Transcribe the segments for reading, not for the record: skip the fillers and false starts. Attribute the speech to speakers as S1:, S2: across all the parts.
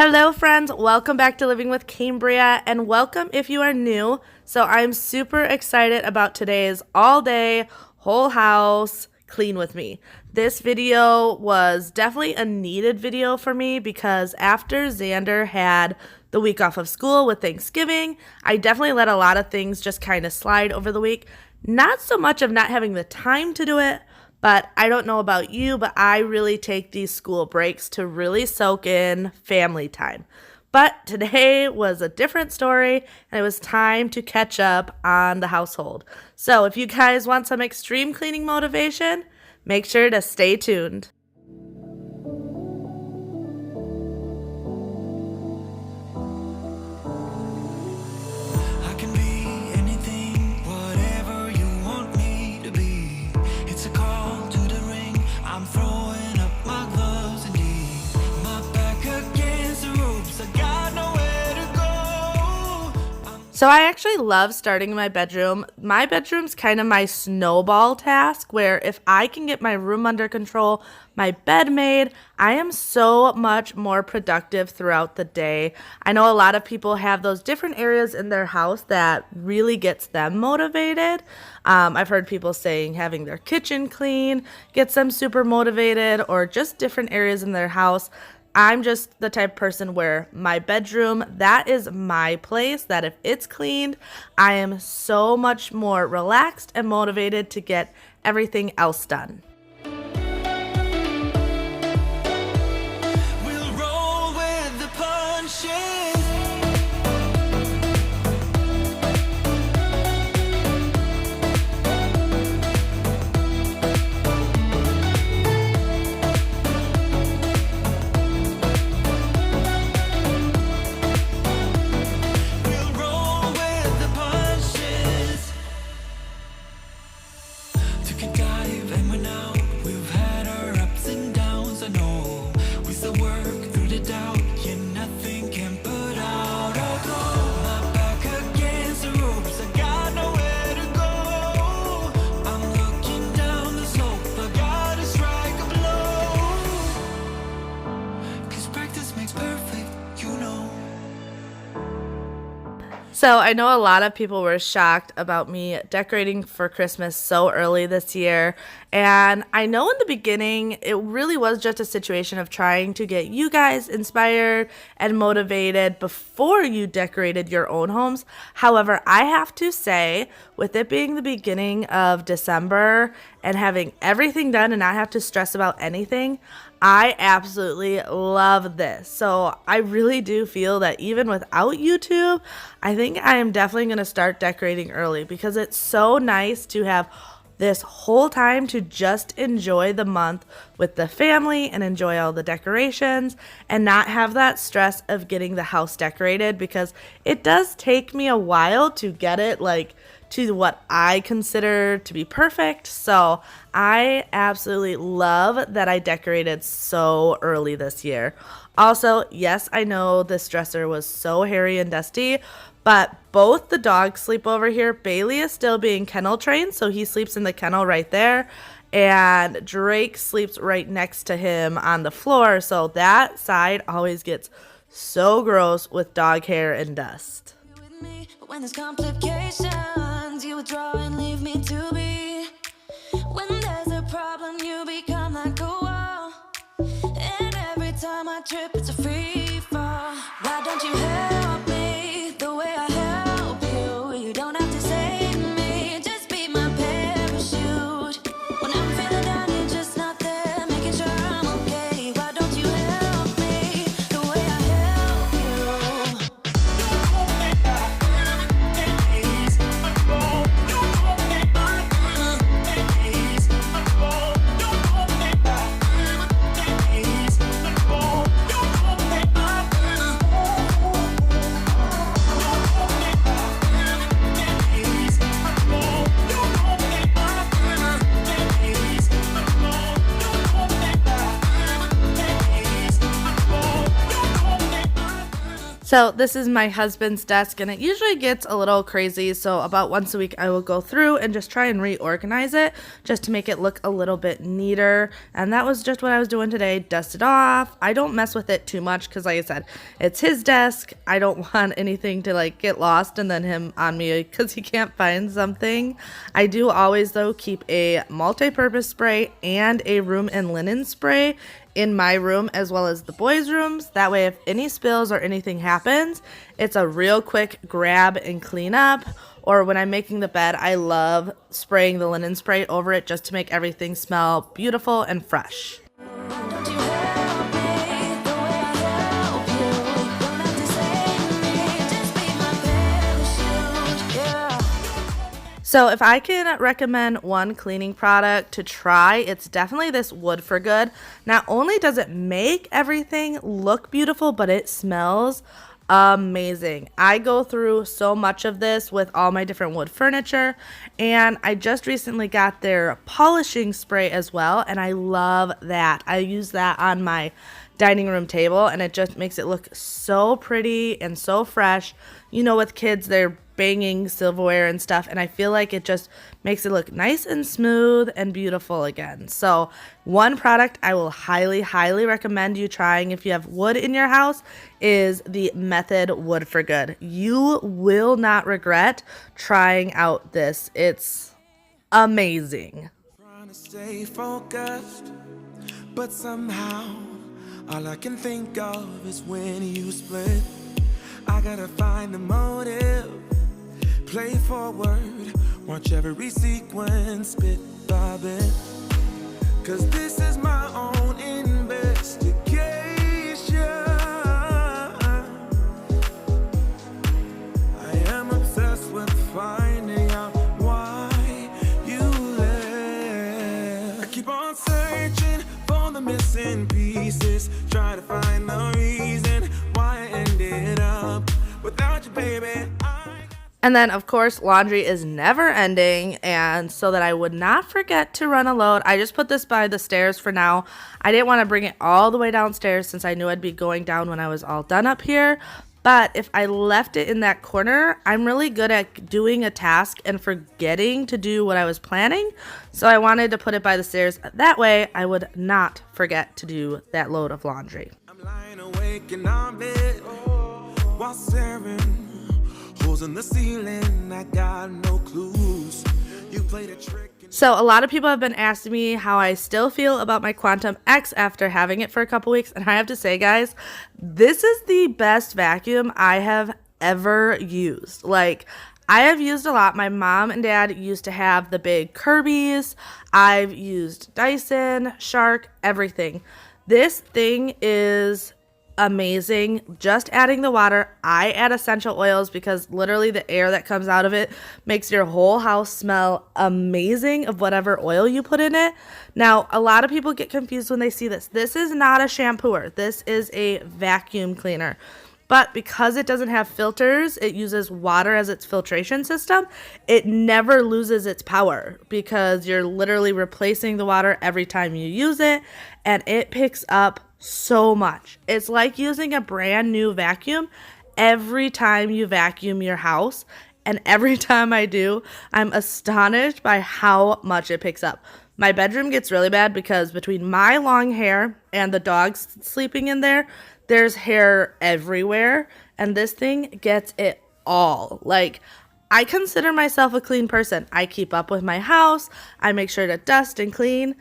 S1: Hello friends, welcome back to Living with Cambriea and welcome if you are new. So I'm super excited about today's all day, whole house, clean with me. This video was definitely a needed video for me because after Xander had the week off of school with Thanksgiving, I definitely let a lot of things just kind of slide over the week. Not so much of not having the time to do it, but I don't know about you, but I really take these school breaks to really soak in family time. But today was a different story, and it was time to catch up on the household. So if you guys want some extreme cleaning motivation, make sure to stay tuned. So I actually love starting in my bedroom. My bedroom's kind of my snowball task where if I can get my room under control, my bed made, I am so much more productive throughout the day. I know a lot of people have those different areas in their house that really gets them motivated. I've heard people saying having their kitchen clean gets them super motivated, or just different areas in their house. I'm just the type of person where my bedroom, that is my place, that if it's cleaned, I am so much more relaxed and motivated to get everything else done.
S2: We'll roll with the punches.
S1: So I know a lot of people were shocked about me decorating for Christmas so early this year. And I know in the beginning, it really was just a situation of trying to get you guys inspired and motivated before you decorated your own homes. However, I have to say, with it being the beginning of December and having everything done and not have to stress about anything, I absolutely love this. So I really do feel that even without YouTube, I think I am definitely going to start decorating early because it's so nice to have this whole time to just enjoy the month with the family and enjoy all the decorations and not have that stress of getting the house decorated, because it does take me a while to get it to what I consider to be perfect. So I absolutely love that I decorated so early this year. Also, yes, I know this dresser was so hairy and dusty, but both the dogs sleep over here. Bailey is still being kennel trained, so he sleeps in the kennel right there. And Drake sleeps right next to him on the floor, so that side always gets so gross with dog hair and dust.
S2: When there's complications, you withdraw and leave me to be. When there's a problem, you become like a wall. And every time I trip, it's a free fall. Why don't you help me the way I help you? You don't have to save me, just be my parachute. When I'm feeling down, you're just not there, making sure I'm okay. Why don't you help me the way I help you?
S1: So this is my husband's desk, and it usually gets a little crazy. So about once a week, I will go through and just try and reorganize it just to make it look a little bit neater. And that was just what I was doing today. Dust it off. I don't mess with it too much because, like I said, it's his desk. I don't want anything to like get lost and then him on me because he can't find something. I do always, though, keep a multi-purpose spray and a room and linen spray in my room as well as the boys' rooms. That way, if any spills or anything happens, it's a real quick grab and clean up. Or when I'm making the bed, I love spraying the linen spray over it just to make everything smell beautiful and fresh.
S2: Don't you help me the way I help you. Don't have to save me, just be my parachute. Yeah.
S1: So if I can recommend one cleaning product to try, it's definitely this Wood for Good. Not only does it make everything look beautiful, but it smells amazing. I go through so much of this with all my different wood furniture, and I just recently got their polishing spray as well, and I love that. I use that on my dining room table, and it just makes it look so pretty and so fresh. You know, with kids, they're banging silverware and stuff, and I feel like it just makes it look nice and smooth and beautiful again. So one product I will highly recommend you trying if you have wood in your house is the Method Wood for Good. You will not regret trying out this. It's amazing.
S3: Trying to stay focused, but somehow all I can think of is when you split. I gotta find the motive, play forward, watch every sequence bit by bit. Cause this is my own investigation. I am obsessed with finding out why you left. I keep on searching for the missing pieces, try to find the reason why I ended up without you, baby.
S1: And then, of course, laundry is never ending, and so that I would not forget to run a load, I just put this by the stairs for now. I didn't want to bring it all the way downstairs since I knew I'd be going down when I was all done up here. But if I left it in that corner, I'm really good at doing a task and forgetting to do what I was planning. So I wanted to put it by the stairs. That way, I would not forget to do that load of laundry.
S3: I'm lying awake in our bed while staring holes in the ceiling. I got no clues. You played a trick.
S1: So a lot of people have been asking me how I still feel about my Quantum X after having it for a couple weeks. And I have to say, guys, this is the best vacuum I have ever used. Like, I have used a lot. My mom and dad used to have the big Kirby's. I've used Dyson, Shark, everything. This thing is amazing. Just adding the water. I add essential oils because literally the air that comes out of it makes your whole house smell amazing of whatever oil you put in it. Now, a lot of people get confused when they see this. This is not a shampooer. This is a vacuum cleaner. But because it doesn't have filters, it uses water as its filtration system. It never loses its power because you're literally replacing the water every time you use it, and it picks up so much. It's like using a brand new vacuum every time you vacuum your house. And every time I do, I'm astonished by how much it picks up. My bedroom gets really bad because between my long hair and the dogs sleeping in there, there's hair everywhere. And this thing gets it all. Like, I consider myself a clean person. I keep up with my house. I make sure to dust and clean.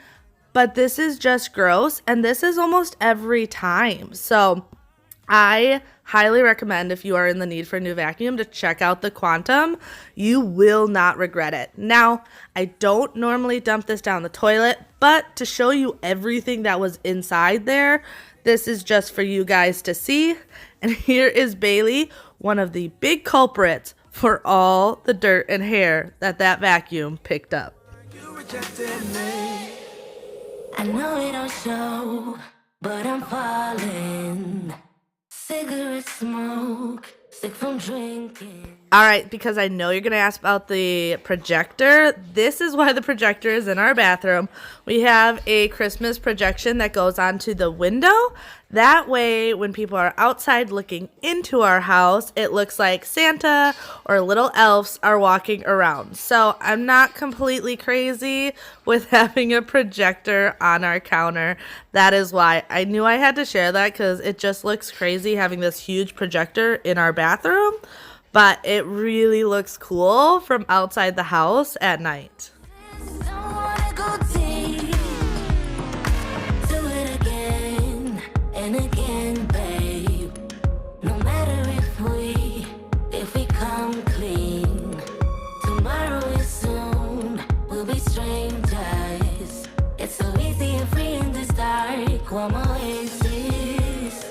S1: But this is just gross, and this is almost every time. So I highly recommend, if you are in the need for a new vacuum, to check out the Quantum. You will not regret it. Now, I don't normally dump this down the toilet, but to show you everything that was inside there, this is just for you guys to see. And here is Bailey, one of the big culprits for all the dirt and hair that vacuum picked up.
S3: You rejected me.
S2: I know it don't show, but I'm falling. Cigarette smoke, sick from drinking.
S1: All right, because I know you're going to ask about the projector. This is why the projector is in our bathroom. We have a Christmas projection that goes onto the window. That way, when people are outside looking into our house, it looks like Santa or little elves are walking around. So I'm not completely crazy with having a projector on our counter. That is why I knew I had to share that, because it just looks crazy having this huge projector in our bathroom. But it really looks cool from outside the house at night.
S2: Don't wanna go deep. Do it again and again, babe. No matter if we come clean. Tomorrow is soon, we'll be strangers. It's so easy and free in this dark, warm oasis.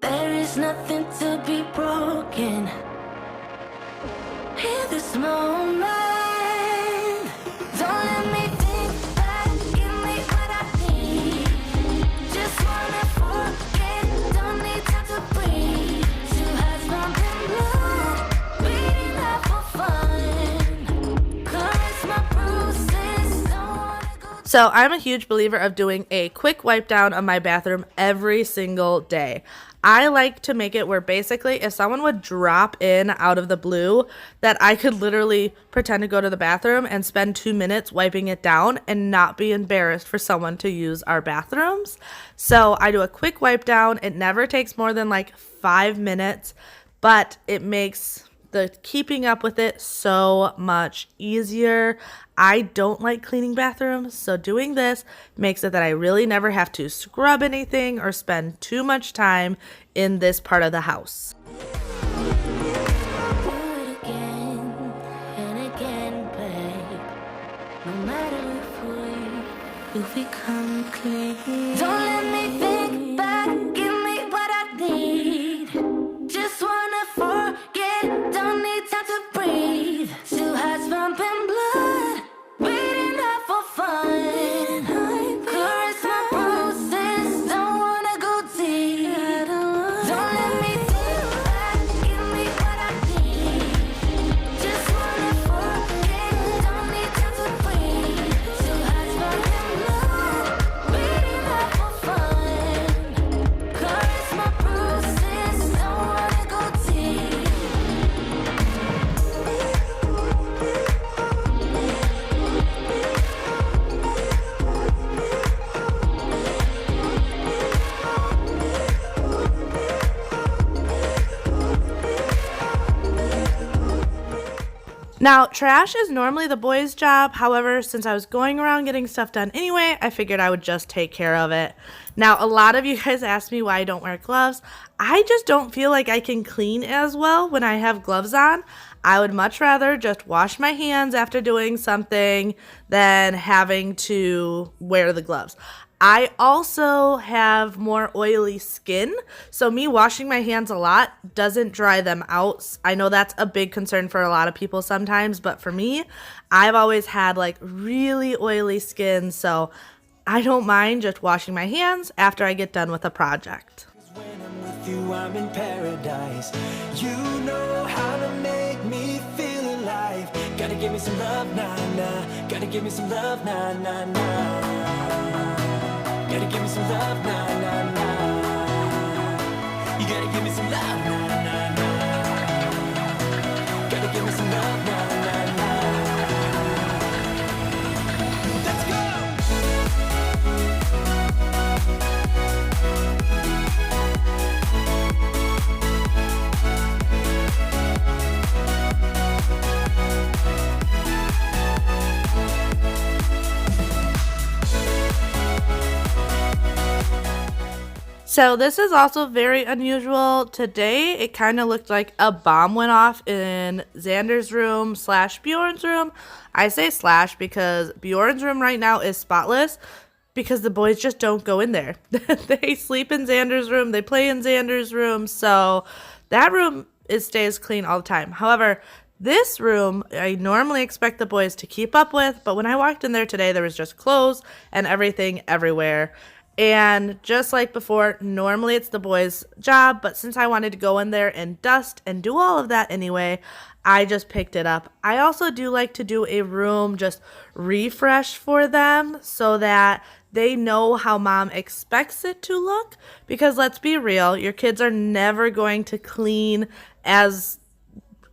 S2: There is nothing to be broken in this moment. Don't let me think back, give me what I need. Just wanna forget, don't need time to breathe. Two hearts pumping blood, beating up for fun. Caress my bruises, don't wanna go.
S1: So I'm a huge believer of doing a quick wipe down of my bathroom every single day. I like to make it where basically if someone would drop in out of the blue, that I could literally pretend to go to the bathroom and spend 2 minutes wiping it down and not be embarrassed for someone to use our bathrooms. So I do a quick wipe down. It never takes more than like 5 minutes, but it makes the keeping up with it so much easier. I don't like cleaning bathrooms, so doing this makes it that I really never have to scrub anything or spend too much time in this part of the house.
S2: Do it again and again, babe. No matter if we come clean. Don't let me think back, give me what I need. Just wanna forget, don't need time to breathe. Two hearts pumping blood, beating up for fun. Caress my bruises, don't wanna go deep. Don't let me think back, give me what I need. Just wanna forget, don't need time to breathe. Two hearts pumping blood, beating up for fun. Caress my bruises, don't wanna go deep.
S1: Now, trash is normally the boys' job. However, since I was going around getting stuff done anyway, I figured I would just take care of it. Now, a lot of you guys ask me why I don't wear gloves. I just don't feel like I can clean as well when I have gloves on. I would much rather just wash my hands after doing something than having to wear the gloves. I also have more oily skin, so me washing my hands a lot doesn't dry them out. I know that's a big concern for a lot of people sometimes, but for me, I've always had like really oily skin, so I don't mind just washing my hands after I get done with a project.
S3: When I'm with you, I'm in paradise. You know how to make me feel alive. Gotta give me some love, nah, nah. Gotta give me some love, nah, nah, nah. Gotta give me some love, nah, nah, nah. You gotta give me some love, nah, nah, nah. Gotta give me some love, nah, nah, nah. Let's go!
S1: So this is also very unusual. Today, it kind of looked like a bomb went off in Xander's room / Bjorn's room. I say slash because Bjorn's room right now is spotless because the boys just don't go in there. They sleep in Xander's room. They play in Xander's room. So that room stays clean all the time. However, this room, I normally expect the boys to keep up with, but when I walked in there today, there was just clothes and everything everywhere. And just like before, normally it's the boys' job, but since I wanted to go in there and dust and do all of that anyway, I just picked it up. I also do like to do a room just refresh for them so that they know how mom expects it to look. Because let's be real, your kids are never going to clean as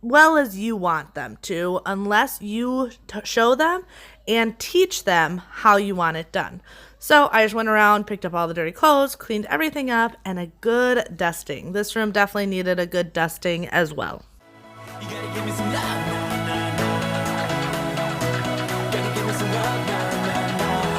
S1: well as you want them to unless you show them and teach them how you want it done. So I just went around, picked up all the dirty clothes, cleaned everything up, and a good dusting. This room definitely needed a good dusting as well.
S3: You gotta give me some love, nah, nah, nah. Gotta give me some love, nah, nah, gotta give me some love.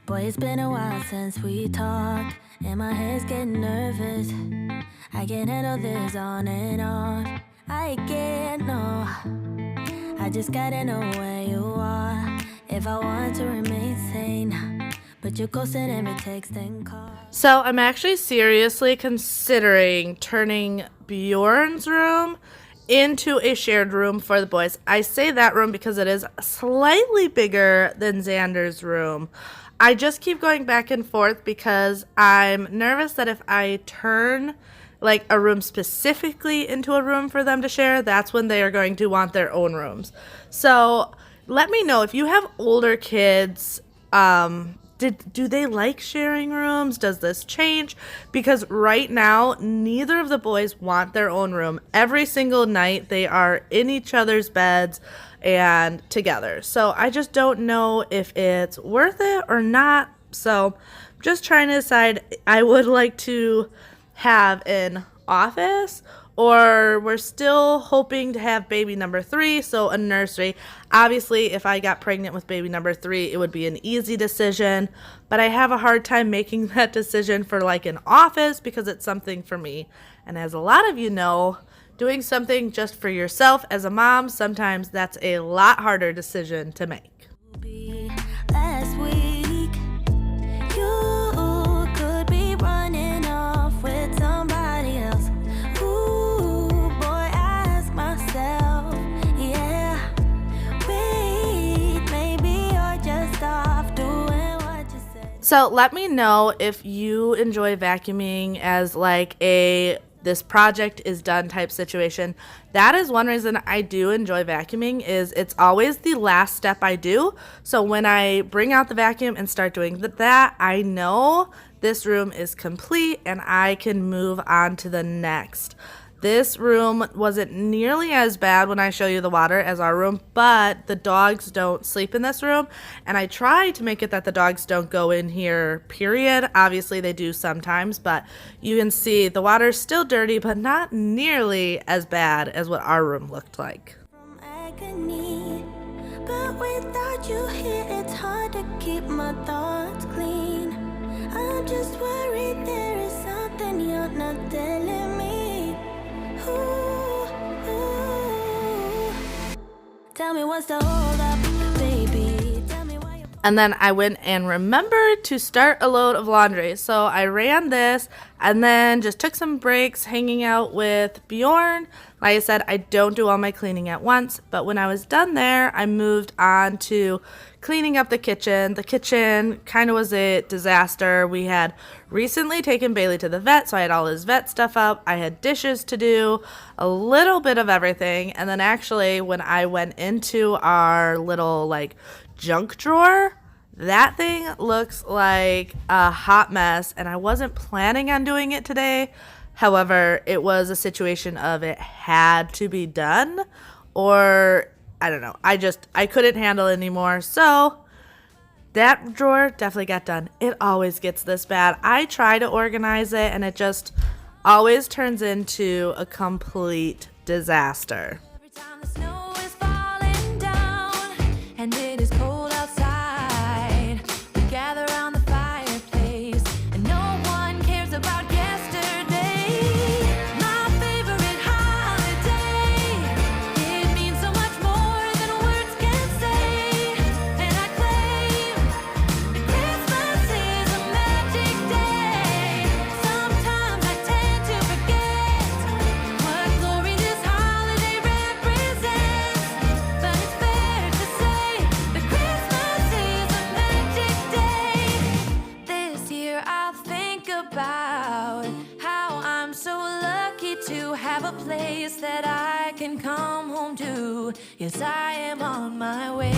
S2: Boy, it's been a while since we talked, and my head's getting nervous. I can't handle this on and off. I can't, no. I just gotta know where you are if I want to remain sane. But you're ghosting every text and call.
S1: So I'm actually seriously considering turning Bjorn's room into a shared room for the boys. I say that room because it is slightly bigger than Xander's room. I just keep going back and forth because I'm nervous that if I turn like a room specifically into a room for them to share, that's when they are going to want their own rooms. So let me know if you have older kids. Do they like sharing rooms? Does this change? Because right now, neither of the boys want their own room. Every single night, they are in each other's beds and together. So I just don't know if it's worth it or not. So I'm just trying to decide. I would like to have an office, or we're still hoping to have baby number 3, so a nursery. Obviously, if I got pregnant with baby number 3, it would be an easy decision, but I have a hard time making that decision for like an office because it's something for me. And as a lot of you know, doing something just for yourself as a mom, sometimes that's a lot harder decision to make.
S2: Last week, you could be running off with somebody else. Ooh, boy, I ask myself, yeah. Wait, maybe you're just off doing what you said.
S1: So let me know if you enjoy vacuuming as like a this project is done type situation. That is one reason I do enjoy vacuuming, is it's always the last step I do. So when I bring out the vacuum and start doing that, I know this room is complete and I can move on to the next. This room wasn't nearly as bad when I show you the water as our room, but the dogs don't sleep in this room, and I try to make it that the dogs don't go in here, period. Obviously, they do sometimes, but you can see the water's still dirty, but not nearly as bad as what our room looked like.
S2: From agony, but without you here, it's hard to keep my thoughts clean. I'm just worried there is something you're not telling me. Ooh, ooh. Tell me what's the hold up, baby. Tell me why you.
S1: And then I went and remembered to start a load of laundry. So I ran this and then just took some breaks hanging out with Bjorn. Like I said, I don't do all my cleaning at once, but when I was done there, I moved on to cleaning up the kitchen. The kitchen kind of was a disaster. We had recently taken Bailey to the vet, so I had all his vet stuff up. I had dishes to do, a little bit of everything. And then actually when I went into our little like junk drawer, that thing looks like a hot mess, and I wasn't planning on doing it today. However, it was a situation of it had to be done, or I don't know. I couldn't handle it anymore. So that drawer definitely got done. It always gets this bad. I try to organize it and it just always turns into a complete disaster.
S2: Every time the snow is falling down and it is cold outside, we gather around the fireplace and no one cares about yesterday. My favorite holiday, it means so much more than words can say. And I claim that Christmas is a magic day. Sometimes I tend to forget what glory this holiday represents, but it's fair to say that Christmas is a magic day. This year I'll think about how I'm so lucky to have a place that I can come home to. Yes, I am on my way.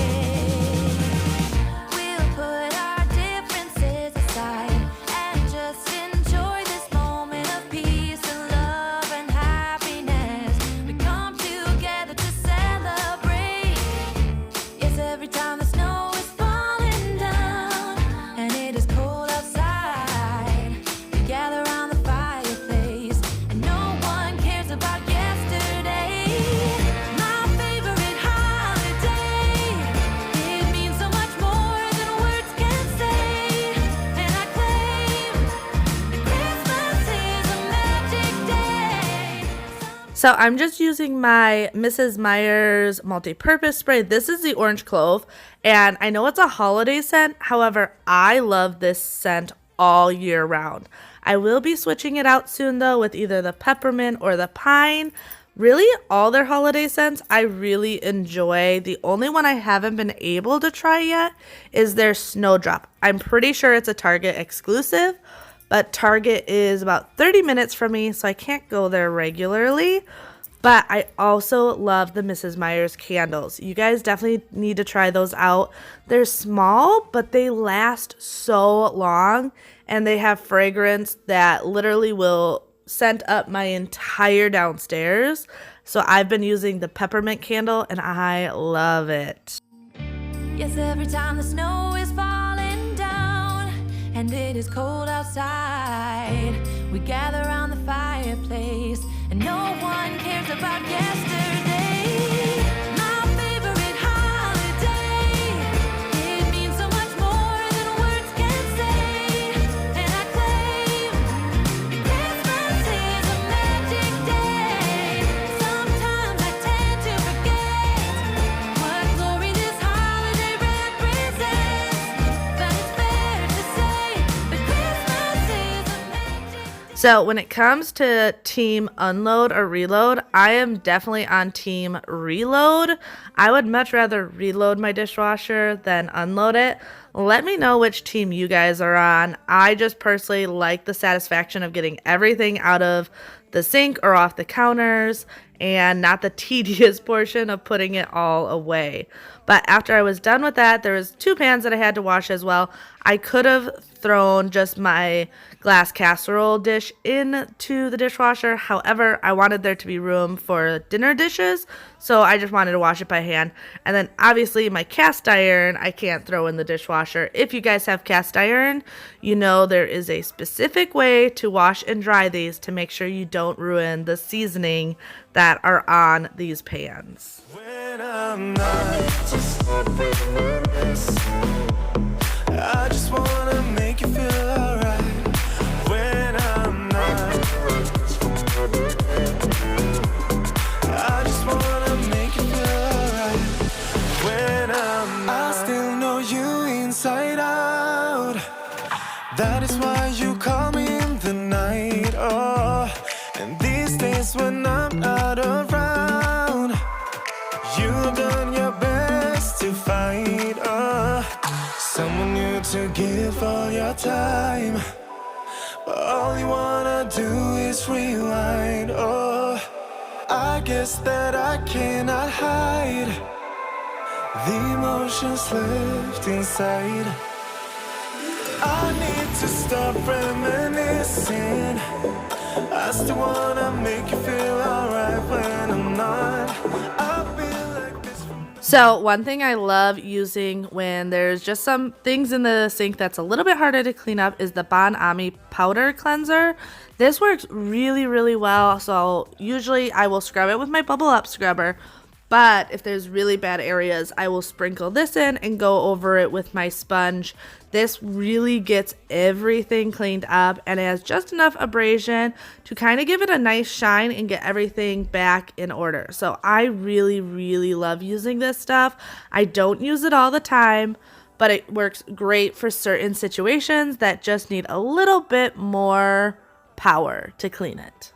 S2: We'll put our differences aside and just enjoy this moment of peace and love and happiness. We come together to celebrate. Yes, every time the snow is falling down and it is cold outside, we gather around the fireplace and no one cares about yesterday. My favorite holiday, it means so much more than words can say. And I claim that Christmas is a magic day.
S1: So I'm just using my Mrs. Meyer's multi-purpose spray. This is the orange clove, and I know it's a holiday scent. However, I love this scent all year round. I will be switching it out soon though with either the peppermint or the pine. Really, all their holiday scents I really enjoy. The only one I haven't been able to try yet is their Snowdrop. I'm pretty sure it's a Target exclusive, but Target is about 30 minutes from me, so I can't go there regularly. But I also love the Mrs. Meyer's candles. You guys definitely need to try those out. They're small, but they last so long, and they have fragrance that literally will scent up my entire downstairs. So I've been using the peppermint candle, and I love it.
S2: Yes, every time the snow is falling down and it is cold outside, we gather around the fireplace and no one cares about yesterday. My favorite holiday, it means so much more than words can say. And I claim that Christmas is a magic day. Sometimes I tend to forget what glory this holiday represents, but it's fair to say that Christmas is a magic day.
S1: So when it comes to team unload or reload, I am definitely on team reload. I would much rather reload my dishwasher than unload it. Let me know which team you guys are on. I just personally like the satisfaction of getting everything out of the sink or off the counters and not the tedious portion of putting it all away. But after I was done with that, there was 2 pans that I had to wash as well. I could have thrown just my glass casserole dish into the dishwasher. However, I wanted there to be room for dinner dishes, so I just wanted to wash it by hand. And then obviously my cast iron, I can't throw in the dishwasher. If you guys have cast iron, you know there is a specific way to wash and dry these to make sure you don't ruin the seasoning that are on these pans.
S3: When I'm not just I just wanna make you feel alright. When I'm not I just wanna make you feel alright. When I'm not I still know you inside out. That is why you call me in the night. Oh, and these days when I'm not around, you've done your best to find someone new to give all your time. But all you wanna do is rewind. Oh, I guess that I cannot hide the emotions left inside. I need to stop reminiscing. I still wanna make you feel alright when I'm not. I feel like this from
S1: So one thing I love using when there's just some things in the sink that's a little bit harder to clean up is the Bon Ami powder cleanser. This works really, really well. So usually I will scrub it with my Bubble Up scrubber. But if there's really bad areas, I will sprinkle this in and go over it with my sponge. This really gets everything cleaned up and it has just enough abrasion to kind of give it a nice shine and get everything back in order. So I really, really love using this stuff. I don't use it all the time, but it works great for certain situations that just need a little bit more power to clean it.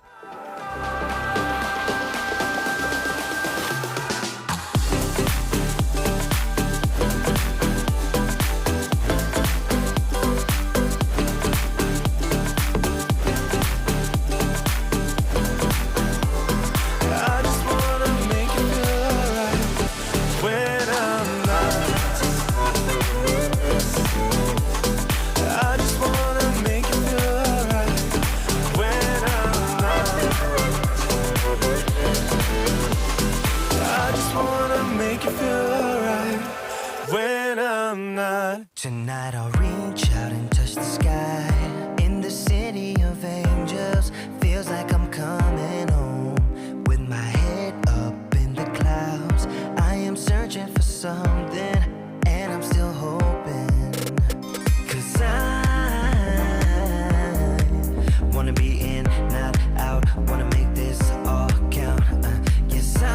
S4: Tonight I'll reach out and touch the sky. In the city of angels, feels like I'm coming home. With my head up in the clouds, I am searching for something, and I'm still hoping. 'Cause I wanna be in, not out, wanna make this all count. Yes, I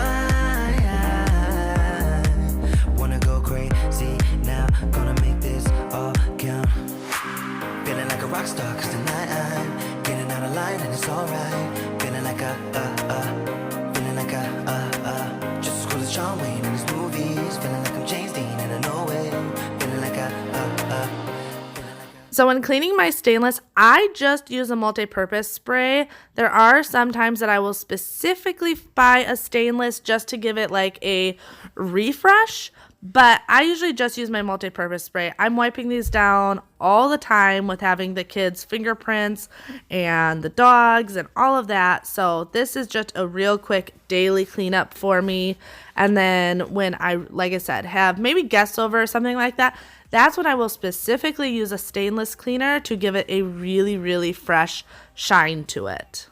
S4: wanna go crazy now, gonna make this all count. Feeling like a rock star, 'cause tonight I'm getting out of line and it's alright. Feeling like feeling like just as cool as John Wayne in his movies. Feeling like I'm James Dean and I know it. Feeling like
S1: So when cleaning my stainless, I just use a multi-purpose spray. There are some times that I will specifically buy a stainless just to give it like a refresh, but I usually just use my multi-purpose spray. I'm wiping these down all the time with having the kids' fingerprints and the dogs and all of that. So this is just a real quick daily cleanup for me. And then when I, like I said, have maybe guests over or something like that, that's when I will specifically use a stainless cleaner to give it a really, really fresh shine to it.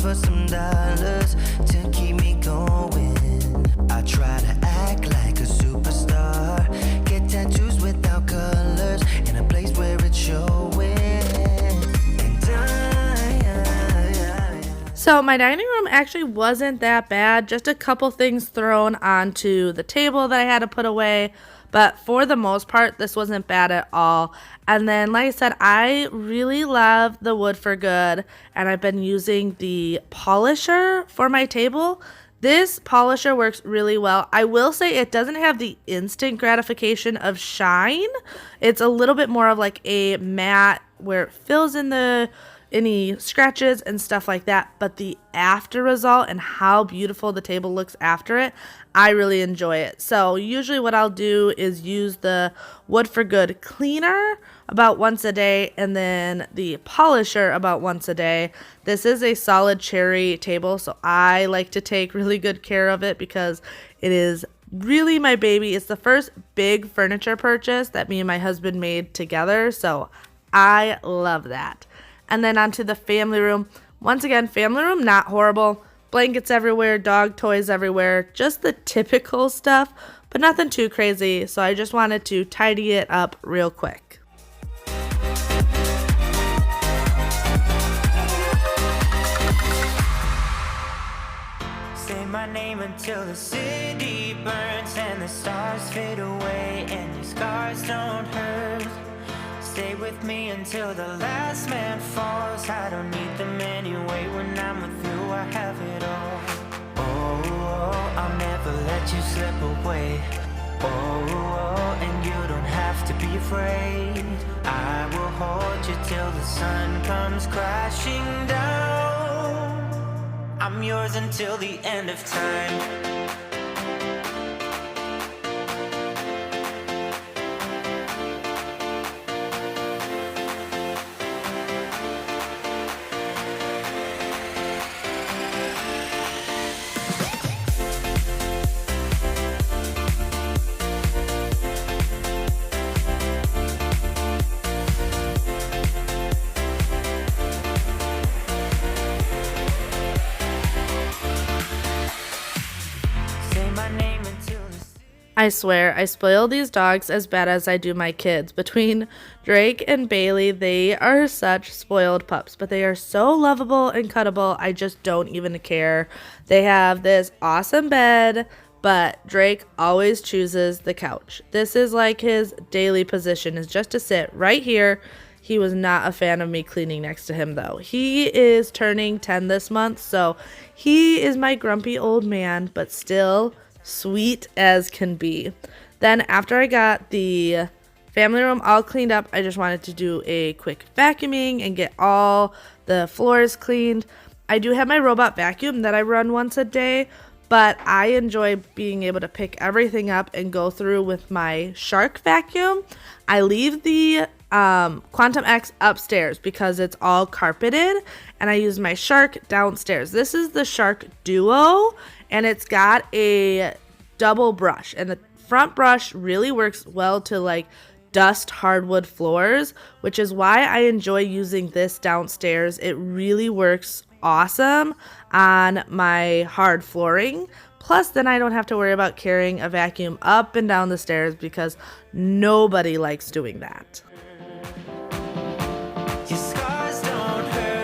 S4: For some dollars to keep me going. I try to act like a superstar, get tattoos without colors in a place where it's showing. And
S1: So my dining room actually wasn't that bad, just a couple things thrown onto the table that I had to put away. But for the most part, this wasn't bad at all. And then, like I said, I really love the Wood for Good, and I've been using the polisher for my table. This polisher works really well. I will say it doesn't have the instant gratification of shine. It's a little bit more of like a matte where it fills in any scratches and stuff like that, but the after result and how beautiful the table looks after it, I really enjoy it. So usually what I'll do is use the Wood for Good cleaner about once a day and then the polisher about once a day. This is a solid cherry table, so I like to take really good care of it because it is really my baby. It's the first big furniture purchase that me and my husband made together, so I love that. And then onto the family room. Once again, family room, not horrible. Blankets everywhere, dog toys everywhere, just the typical stuff, but nothing too crazy. So I just wanted to tidy it up real quick.
S4: say my name until the city burns and the stars fade away and your scars don't hurt. Stay with me until the last man falls. I don't need them anyway. When I'm with you, I have it all. Oh, I'll never let you slip away. Oh, and you don't have to be afraid. I will hold you till the sun comes crashing down. I'm yours until the end of time.
S1: I swear, I spoil these dogs as bad as I do my kids. Between Drake and Bailey, they are such spoiled pups, but they are so lovable and cuddable, I just don't even care. They have this awesome bed, but Drake always chooses the couch. This is like his daily position, is just to sit right here. He was not a fan of me cleaning next to him, though. He is turning 10 this month, so he is my grumpy old man, but still sweet as can be. Then after I got the family room all cleaned up, I just wanted to do a quick vacuuming and get all the floors cleaned. I do have my robot vacuum that I run once a day, but I enjoy being able to pick everything up and go through with my Shark vacuum. I leave the Quantum X upstairs because it's all carpeted, and I use my Shark downstairs. This is the Shark Duo, and it's got a double brush, and the front brush really works well to like dust hardwood floors, which is why I enjoy using this downstairs. It really works awesome on my hard flooring. Plus, then I don't have to worry about carrying a vacuum up and down the stairs because nobody likes doing that.
S4: Your scars don't hurt.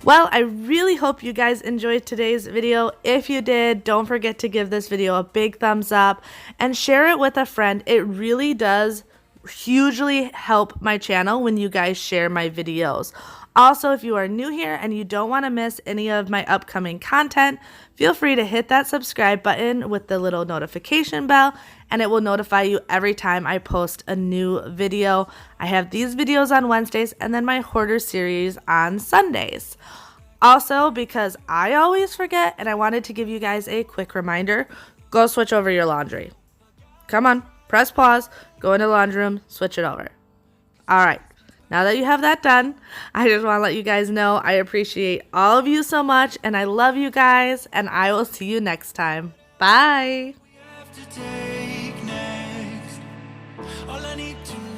S1: Well, I really hope you guys enjoyed today's video. If you did, don't forget to give this video a big thumbs up and share it with a friend. It really does hugely help my channel when you guys share my videos. Also, if you are new here and you don't want to miss any of my upcoming content, feel free to hit that subscribe button with the little notification bell, and it will notify you every time I post a new video. I have these videos on Wednesdays and then my Hoarders series on Sundays. Also, because I always forget and I wanted to give you guys a quick reminder, go switch over your laundry. Come on, press pause, go into the laundry room, switch it over. All right. Now that you have that done, I just want to let you guys know I appreciate all of you so much, and I love you guys, and I will see you next time. Bye.
S3: Have to take next. All I need to